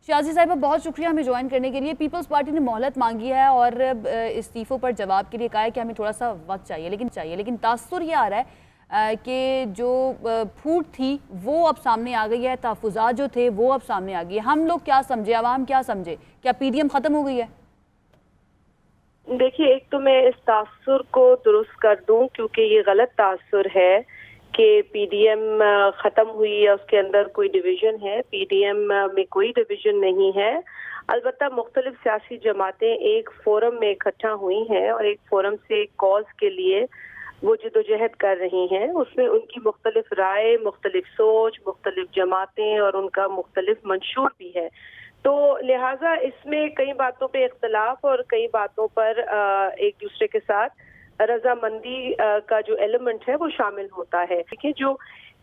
شازی صاحبہ بہت شکریہ ہمیں جوائن کرنے کے لیے۔ پیپلز پارٹی نے مہلت مانگی ہے اور استعفوں پر جواب کے لیے کہا ہے کہ ہمیں تھوڑا سا وقت چاہیے، لیکن تاثر یہ آ رہا ہے کہ جو پھوٹ تھی وہ اب سامنے آ گئی ہے، تحفظات جو تھے وہ اب سامنے آ گئی ہے۔ ہم لوگ کیا سمجھے، عوام کیا سمجھے؟ کیا پی ڈی ایم ختم ہو گئی ہے؟ دیکھیے، ایک تو میں اس تاثر کو درست کر دوں کیونکہ یہ غلط تاثر ہے کہ پی ڈی ایم ختم ہوئی یا اس کے اندر کوئی ڈویژن ہے۔ پی ڈی ایم میں کوئی ڈویژن نہیں ہے، البتہ مختلف سیاسی جماعتیں ایک فورم میں اکٹھا ہوئی ہیں اور ایک فورم سے ایک کاز کے لیے وہ جدوجہد کر رہی ہیں۔ اس میں ان کی مختلف رائے، مختلف سوچ، مختلف جماعتیں اور ان کا مختلف منشور بھی ہے، تو لہٰذا اس میں کئی باتوں پہ اختلاف اور کئی باتوں پر ایک دوسرے کے ساتھ رضامندی کا جو ایلیمنٹ ہے وہ شامل ہوتا ہے۔ دیکھیے، جو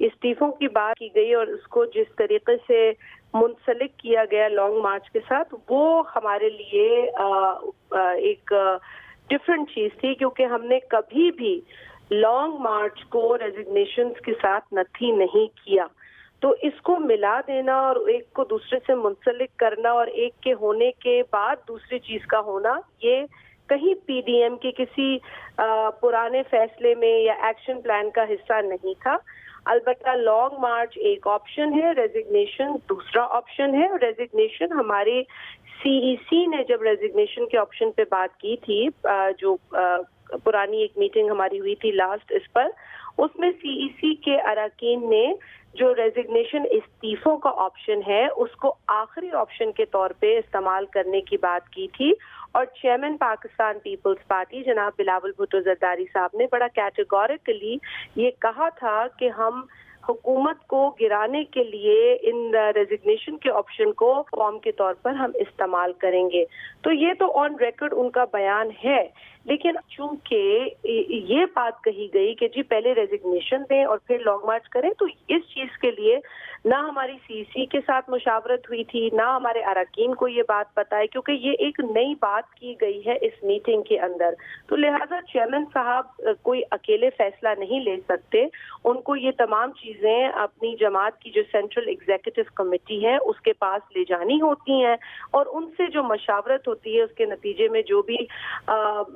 استعفوں کی بات کی گئی اور اس کو جس طریقے سے منسلک کیا گیا لانگ مارچ کے ساتھ، وہ ہمارے لیے ایک ڈفرنٹ چیز تھی، کیونکہ ہم نے کبھی بھی لانگ مارچ کو ریزگنیشنز کے ساتھ نہیں کیا۔ تو اس کو ملا دینا اور ایک کو دوسرے سے منسلک کرنا اور ایک کے ہونے کے بعد دوسری چیز کا ہونا، یہ کہیں پی ڈی ایم کے کسی پرانے فیصلے میں یا ایکشن پلان کا حصہ نہیں تھا۔ البتہ لانگ مارچ ایک آپشن ہے، ریزگنیشن دوسرا آپشن ہے، اور ریزگنیشن ہمارے سی ای سی نے جب ریزگنیشن کے آپشن پہ بات کی تھی، جو پرانی ایک میٹنگ ہماری ہوئی تھی لاسٹ، اس پر اس میں سی ای سی کے اراکین نے جو ریزگنیشن استعفوں کا آپشن ہے اس کو آخری آپشن کے طور پہ استعمال کرنے کی بات کی تھی، اور چیئرمین پاکستان پیپلز پارٹی جناب بلاول بھٹو زرداری صاحب نے بڑا کیٹیگوریکلی یہ کہا تھا کہ ہم حکومت کو گرانے کے لیے ان ریزگنیشن کے آپشن کو فارم کے طور پر ہم استعمال کریں گے۔ تو یہ تو آن ریکارڈ ان کا بیان ہے، لیکن چونکہ یہ بات کہی گئی کہ جی پہلے ریزگنیشن دیں اور پھر لانگ مارچ کریں، تو اس چیز کے لیے نہ ہماری سی سی کے ساتھ مشاورت ہوئی تھی، نہ ہمارے اراکین کو یہ بات پتہ ہے، کیونکہ یہ ایک نئی بات کی گئی ہے اس میٹنگ کے اندر۔ تو لہٰذا چیئرمین صاحب کوئی اکیلے فیصلہ نہیں لے سکتے، ان کو یہ تمام چیزیں اپنی جماعت کی جو سینٹرل ایگزیکٹو کمیٹی ہے اس کے پاس لے جانی ہوتی ہیں، اور ان سے جو مشاورت ہوتی ہے اس کے نتیجے میں جو بھی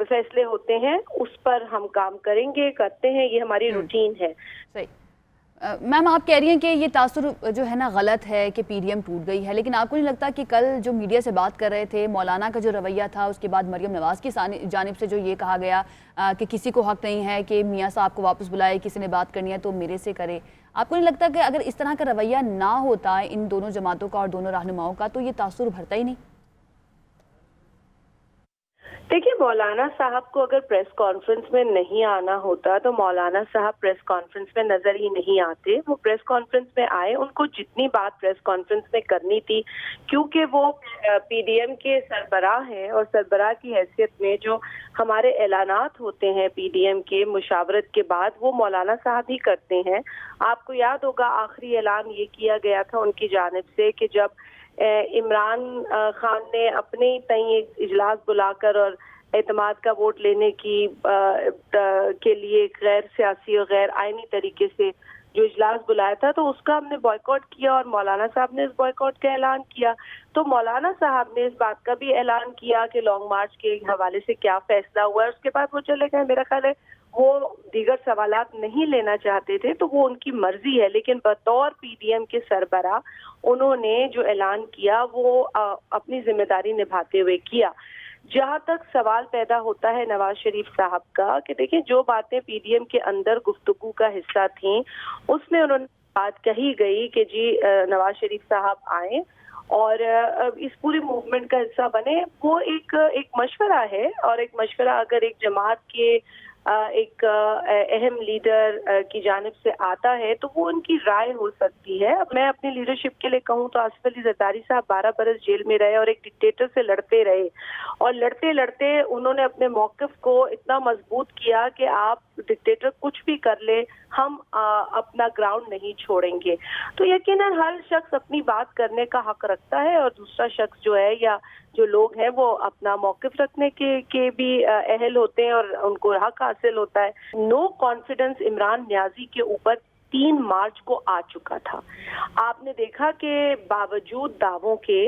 فیصلے ہوتے ہیں اس پر ہم کام کریں گے، کرتے ہیں، یہ ہماری روٹین ہے۔ صحیح میم، آپ کہہ رہی ہیں کہ یہ تاثر جو ہے نا غلط ہے کہ پی ڈی ایم ٹوٹ گئی ہے، لیکن آپ کو نہیں لگتا کہ کل جو میڈیا سے بات کر رہے تھے، مولانا کا جو رویہ تھا، اس کے بعد مریم نواز کی جانب سے جو یہ کہا گیا کہ کسی کو حق نہیں ہے کہ میاں صاحب کو واپس بلائے، کسی نے بات کرنی ہے تو میرے سے کرے، آپ کو نہیں لگتا کہ اگر اس طرح کا رویہ نہ ہوتا ان دونوں جماعتوں کا اور دونوں رہنماؤں کا تو یہ تاثر ابھرتا ہی نہیں؟ دیکھیے، مولانا صاحب کو اگر پریس کانفرنس میں نہیں آنا ہوتا تو مولانا صاحب پریس کانفرنس میں نظر ہی نہیں آتے۔ وہ پریس کانفرنس میں آئے، ان کو جتنی بات پریس کانفرنس میں کرنی تھی، کیونکہ وہ پی ڈی ایم کے سربراہ ہیں، اور سربراہ کی حیثیت میں جو ہمارے اعلانات ہوتے ہیں پی ڈی ایم کے مشاورت کے بعد وہ مولانا صاحب ہی کرتے ہیں۔ آپ کو یاد ہوگا آخری اعلان یہ کیا گیا تھا ان کی جانب سے کہ جب عمران خان نے اپنے تئیں ایک اجلاس بلا کر اور اعتماد کا ووٹ لینے کے لیے غیر سیاسی اور غیر آئینی طریقے سے جو اجلاس بلایا تھا تو اس کا ہم نے بائیکاٹ کیا، اور مولانا صاحب نے اس بائیکاٹ کا اعلان کیا۔ تو مولانا صاحب نے اس بات کا بھی اعلان کیا کہ لانگ مارچ کے حوالے سے کیا فیصلہ ہوا ہے، اس کے بعد وہ چلے گئے۔ میرا خیال ہے وہ دیگر سوالات نہیں لینا چاہتے تھے، تو وہ ان کی مرضی ہے، لیکن بطور پی ڈی ایم کے سربراہ انہوں نے جو اعلان کیا وہ اپنی ذمہ داری نبھاتے ہوئے کیا۔ جہاں تک سوال پیدا ہوتا ہے نواز شریف صاحب کا کہ دیکھیں جو باتیں پی ڈی ایم کے اندر گفتگو کا حصہ تھیں اس میں انہوں نے بات کہی گئی کہ جی نواز شریف صاحب آئیں اور اس پوری موومنٹ کا حصہ بنے، وہ ایک مشورہ ہے، اور ایک مشورہ اگر ایک جماعت کے ایک اہم لیڈر کی جانب سے آتا ہے تو وہ ان کی رائے ہو سکتی ہے۔ میں اپنی لیڈرشپ کے لیے کہوں تو آصف علی زرداری صاحب 12 برس جیل میں رہے اور ایک ڈکٹیٹر سے لڑتے رہے، اور لڑتے لڑتے انہوں نے اپنے موقف کو اتنا مضبوط کیا کہ آپ ڈکٹیٹر کچھ بھی کر لے ہم اپنا گراؤنڈ نہیں چھوڑیں گے۔ تو یقیناً ہر شخص اپنی بات کرنے کا حق رکھتا ہے، اور دوسرا شخص جو ہے یا جو لوگ ہیں وہ اپنا موقف رکھنے کے بھی اہل ہوتے ہیں اور ان کو حق حاصل ہوتا ہے۔ نو کانفیڈنس عمران نیازی کے اوپر 3 مارچ کو آ چکا تھا۔ آپ نے دیکھا کہ باوجود دعووں کے